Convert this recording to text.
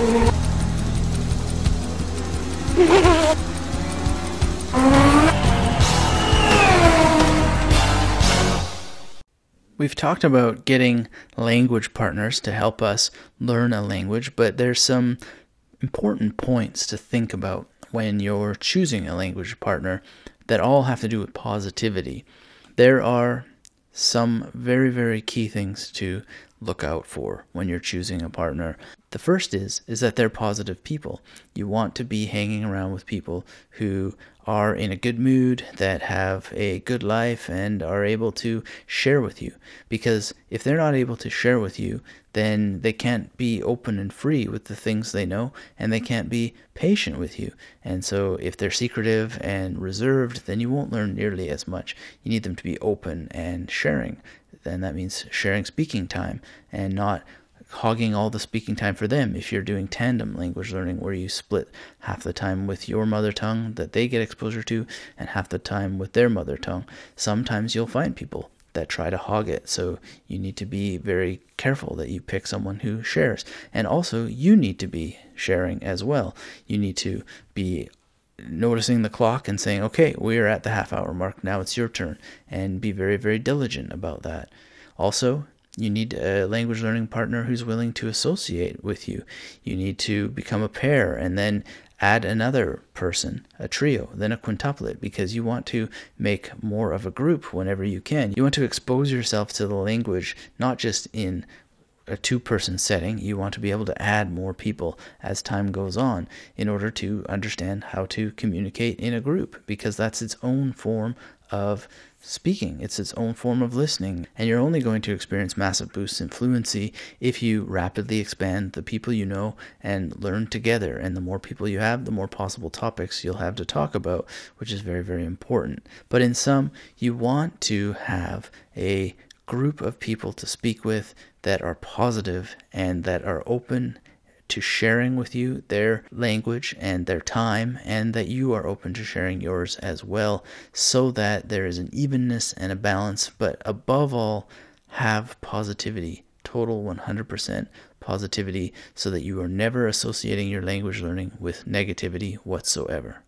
We've talked about getting language partners to help us learn a language, but there's some important points to think about when you're choosing a language partner that all have to do with positivity. There are some very, very key things to look out for when you're choosing a partner. The first is that they're positive people. You want to be hanging around with people who are in a good mood, that have a good life, and are able to share with you. Because if they're not able to share with you, then they can't be open and free with the things they know, and they can't be patient with you. And so if they're secretive and reserved, then you won't learn nearly as much. You need them to be open and sharing. Then that means sharing speaking time and not hogging all the speaking time for them. If you're doing tandem language learning where you split half the time with your mother tongue that they get exposure to and half the time with their mother tongue, sometimes you'll find people that try to hog it. So you need to be very careful that you pick someone who shares. And also you need to be sharing as well. You need to be noticing the clock and saying, okay, we're at the half-hour mark, now it's your turn, and be very, very diligent about that. Also, you need a language learning partner who's willing to associate with you. You need to become a pair and then add another person, a trio, then a quintuplet, because you want to make more of a group whenever you can. You want to expose yourself to the language, not just in a two-person setting. You want to be able to add more people as time goes on in order to understand how to communicate in a group, because that's its own form of speaking. It's its own form of listening, and you're only going to experience massive boosts in fluency if you rapidly expand the people you know and learn together. And the more people you have, the more possible topics you'll have to talk about, which is very, very important. But in sum, you want to have a group of people to speak with that are positive and that are open to sharing with you their language and their time, and that you are open to sharing yours as well, so that there is an evenness and a balance. But above all, have positivity, total 100% positivity, so that you are never associating your language learning with negativity whatsoever.